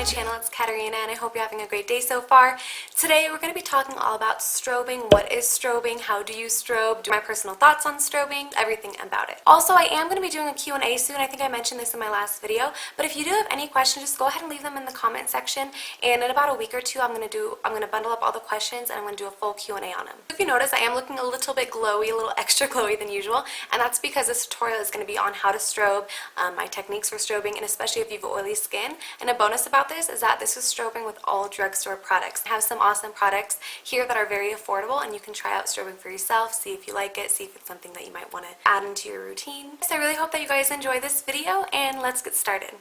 channel, it's Catarina, and I hope you're having a great day so far. Today we're going to be talking all about strobing. What is strobing? How do you strobe? Do my personal thoughts on strobing? Everything about it. Also, I am going to be doing a Q&A soon. I think I mentioned this in my last video, but if you do have any questions, just go ahead and leave them in the comment section, and in about a week or two I'm going to bundle up all the questions and I'm going to do a full Q&A on them. If you notice, I am looking a little bit glowy, a little extra glowy than usual, and that's because this tutorial is going to be on how to strobe, my techniques for strobing, and especially if you have oily skin. And a bonus about this is that this is strobing with all drugstore products. I have some awesome products here that are very affordable, and you can try out strobing for yourself, see if you like it, see if it's something that you might want to add into your routine. So I really hope that you guys enjoy this video, and let's get started.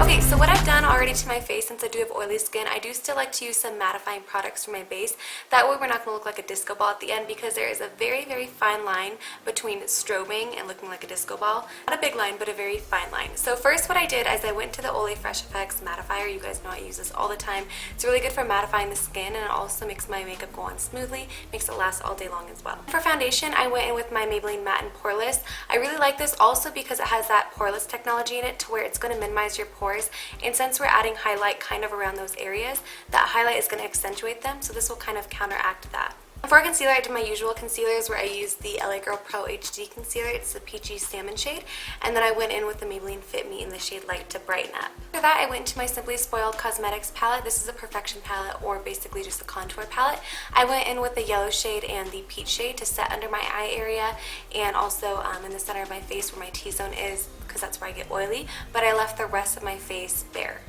Okay, so what I've done already to my face, since I do have oily skin, I do still like to use some mattifying products for my base. That way we're not going to look like a disco ball at the end, because there is a very, very fine line between strobing and looking like a disco ball. Not a big line, but a very fine line. So first what I did is I went to the Olay Fresh Effects Mattifier. You guys know I use this all the time. It's really good for mattifying the skin, and it also makes my makeup go on smoothly, makes it last all day long as well. For foundation, I went in with my Maybelline Matte+Poreless. I really like this also because it has that poreless technology in it, to where it's going to minimize your pores. And since we're adding highlight kind of around those areas, that highlight is going to accentuate them, so this will kind of counteract that. For concealer, I did my usual concealers, where I used the LA Girl Pro HD concealer. It's the peachy salmon shade, and then I went in with the Maybelline Fit Me in the shade Light to brighten up. After that, I went to my Simply Spoiled Cosmetics palette. This is a perfection palette, or basically just a contour palette. I went in with the yellow shade and the peach shade to set under my eye area, and also in the center of my face where my T-zone is, because that's where I get oily, but I left the rest of my face bare.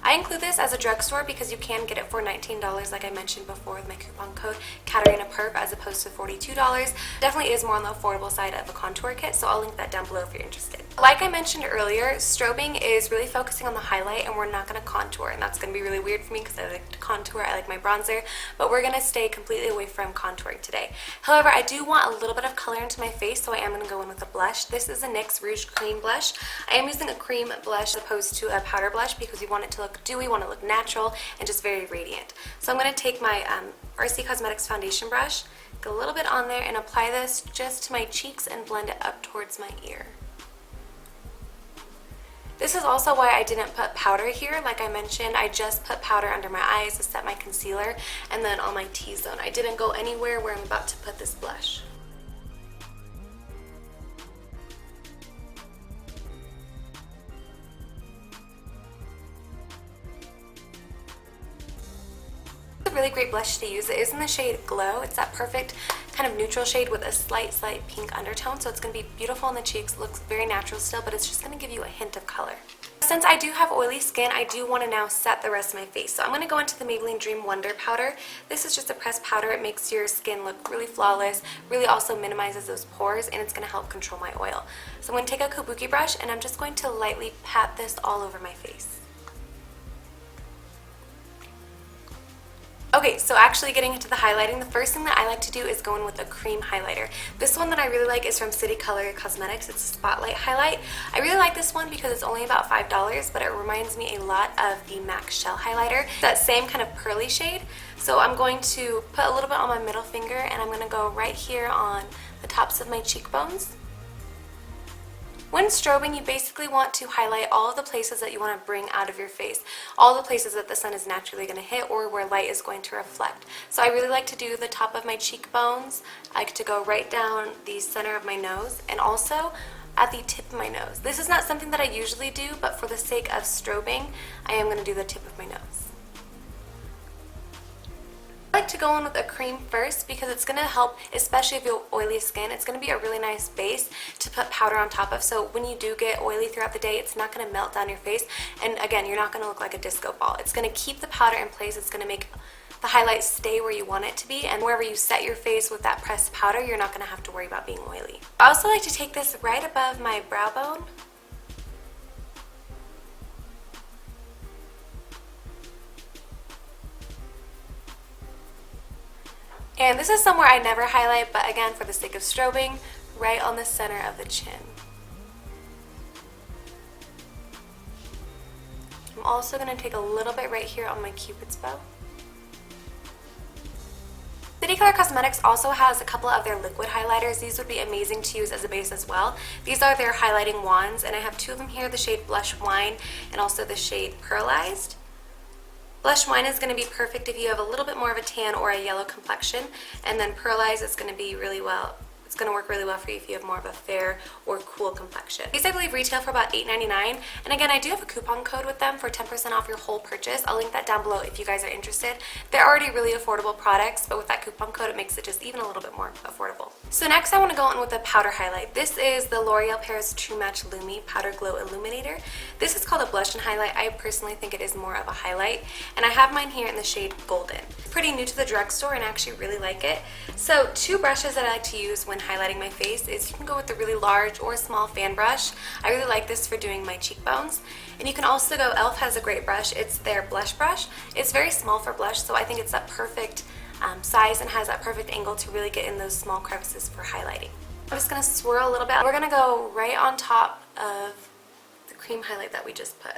I include this as a drugstore because you can get it for $19, like I mentioned before, with my coupon code Catarina Perp, as opposed to $42. Definitely is more on the affordable side of a contour kit, so I'll link that down below if you're interested. Like I mentioned earlier, strobing is really focusing on the highlight, and we're not going to contour, and that's going to be really weird for me because I like to contour, I like my bronzer, but we're going to stay completely away from contouring today. However, I do want a little bit of color into my face, so I am going to go in with a blush. This is a NYX Rouge Cream Blush. I am using a cream blush as opposed to a powder blush because we want it to look dewy, want to look natural, and just very radiant. So I'm going to take my RC Cosmetics foundation brush, get a little bit on there, and apply this just to my cheeks and blend it up towards my ear. This is also why I didn't put powder here. Like I mentioned, I just put powder under my eyes to set my concealer, and then on my T-zone. I didn't go anywhere where I'm about to put this blush. Really great blush to use. It is in the shade Glow. It's that perfect kind of neutral shade with a slight pink undertone, so it's going to be beautiful on the cheeks. It looks very natural still, but it's just going to give you a hint of color. Since I do have oily skin, I do want to now set the rest of my face. So I'm going to go into the Maybelline Dream Wonder powder. This is just a pressed powder. It makes your skin look really flawless, really also minimizes those pores, and it's going to help control my oil. So I'm going to take a kabuki brush, and I'm just going to lightly pat this all over my face. Okay, so actually getting into the highlighting, the first thing that I like to do is go in with a cream highlighter. This one that I really like is from City Color Cosmetics. It's a Spotlight Highlight. I really like this one because it's only about $5, but it reminds me a lot of the MAC Shell highlighter. That same kind of pearly shade. So I'm going to put a little bit on my middle finger, and I'm going to go right here on the tops of my cheekbones. When strobing, you basically want to highlight all of the places that you want to bring out of your face, all the places that the sun is naturally going to hit or where light is going to reflect. So I really like to do the top of my cheekbones. I like to go right down the center of my nose, and also at the tip of my nose. This is not something that I usually do, but for the sake of strobing, I am going to do the tip of my nose. I like to go in with a cream first because it's going to help, especially if you have oily skin. It's going to be a really nice base to put powder on top of, so when you do get oily throughout the day, it's not going to melt down your face, and again, you're not going to look like a disco ball. It's going to keep the powder in place. It's going to make the highlight stay where you want it to be, and wherever you set your face with that pressed powder, you're not going to have to worry about being oily. I also like to take this right above my brow bone. And this is somewhere I never highlight, but again, for the sake of strobing, right on the center of the chin. I'm also going to take a little bit right here on my Cupid's bow. City Color Cosmetics also has a couple of their liquid highlighters. These would be amazing to use as a base as well. These are their highlighting wands, and I have two of them here, the shade Blush Wine and also the shade Pearlized. Blush Wine is going to be perfect if you have a little bit more of a tan or a yellow complexion, and then Pearlized is going to be really well. It's going to work really well for you if you have more of a fair or cool complexion. These I believe retail for about $8.99, and again I do have a coupon code with them for 10% off your whole purchase. I'll link that down below if you guys are interested. They're already really affordable products, but with that coupon code it makes it just even a little bit more affordable. So next I want to go in with a powder highlight. This is the L'Oreal Paris True Match Lumi Powder Glow Illuminator. This is called a blush and highlight. I personally think it is more of a highlight, and I have mine here in the shade Golden. It's pretty new to the drugstore and I actually really like it. So two brushes that I like to use when highlighting my face is you can go with a really large or small fan brush. I really like this for doing my cheekbones. And you can also go, e.l.f. has a great brush. It's their blush brush. It's very small for blush, so I think it's that perfect size and has that perfect angle to really get in those small crevices for highlighting. I'm just going to swirl a little bit. We're going to go right on top of the cream highlight that we just put.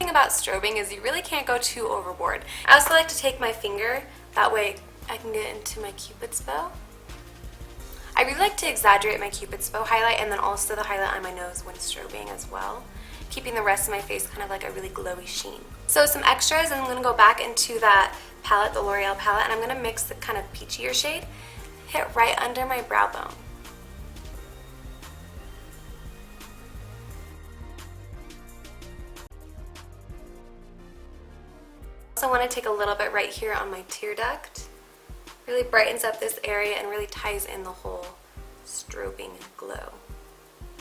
About strobing is you really can't go too overboard. I also like to take my finger, that way I can get into my Cupid's bow. I really like to exaggerate my Cupid's bow highlight and then also the highlight on my nose when strobing as well, keeping the rest of my face kind of like a really glowy sheen. So some extras, and I'm going to go back into that palette, the L'Oreal palette, and I'm going to mix the kind of peachier shade, hit right under my brow bone. I also want to take a little bit right here on my tear duct. Really brightens up this area and really ties in the whole strobing glow.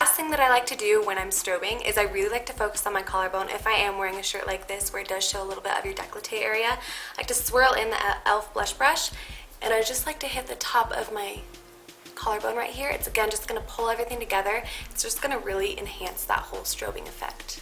Last thing that I like to do when I'm strobing is I really like to focus on my collarbone. If I am wearing a shirt like this where it does show a little bit of your décolleté area, I like to swirl in the e.l.f. blush brush, and I just like to hit the top of my collarbone right here. It's again just going to pull everything together. It's just going to really enhance that whole strobing effect.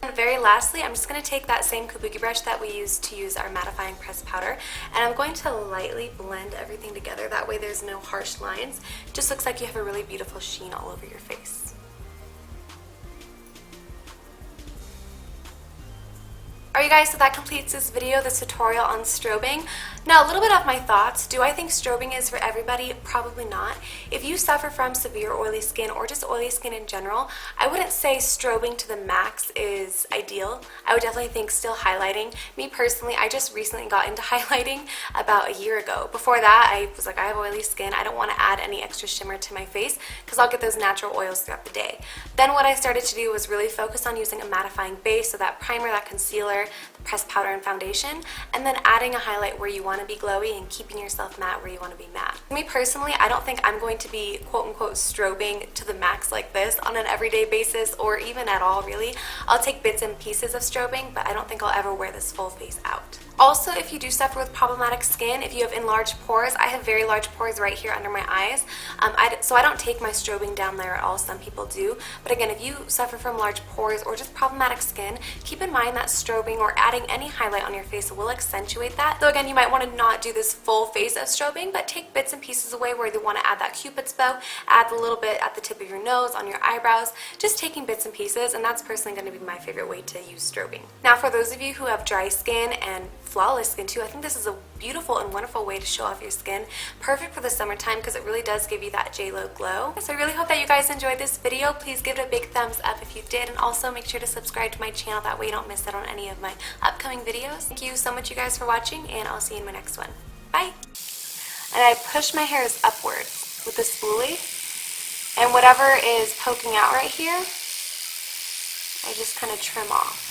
And very lastly, I'm just going to take that same kabuki brush that we used to use our mattifying pressed powder, and I'm going to lightly blend everything together. That way there's no harsh lines. It just looks like you have a really beautiful sheen all over your face. Alright you guys, so that completes this video, this tutorial on strobing. Now a little bit of my thoughts. Do I think strobing is for everybody? Probably not. If you suffer from severe oily skin or just oily skin in general, I wouldn't say strobing to the max is ideal. I would definitely think still highlighting. Me personally, I just recently got into highlighting about a year ago. Before that, I was like, I have oily skin. I don't want to add any extra shimmer to my face because I'll get those natural oils throughout the day. Then what I started to do was really focus on using a mattifying base, so that primer, that concealer, the pressed powder and foundation, and then adding a highlight where you want to be glowy and keeping yourself matte where you want to be matte. For me personally, I don't think I'm going to be quote-unquote strobing to the max like this on an everyday basis or even at all really. I'll take bits and pieces of strobing, but I don't think I'll ever wear this full face out. Also, if you do suffer with problematic skin, if you have enlarged pores, I have very large pores right here under my eyes, so I don't take my strobing down there at all. Some people do, but again, if you suffer from large pores or just problematic skin, keep in mind that strobing or adding any highlight on your face will accentuate that. So again, you might want to not do this full face of strobing, but take bits and pieces away where you want to add that Cupid's bow, add a little bit at the tip of your nose, on your eyebrows, just taking bits and pieces, and that's personally going to be my favorite way to use strobing. Now for those of you who have dry skin and flawless skin too, I think this is a beautiful and wonderful way to show off your skin. Perfect for the summertime because it really does give you that J-Lo glow. So I really hope that you guys enjoyed this video. Please give it a big thumbs up if you did, and also make sure to subscribe to my channel. That way you don't miss out on any of my upcoming videos. Thank you so much you guys for watching, and I'll see you in my next one. Bye! And I push my hairs upwards with the spoolie, and whatever is poking out right here, I just kind of trim off.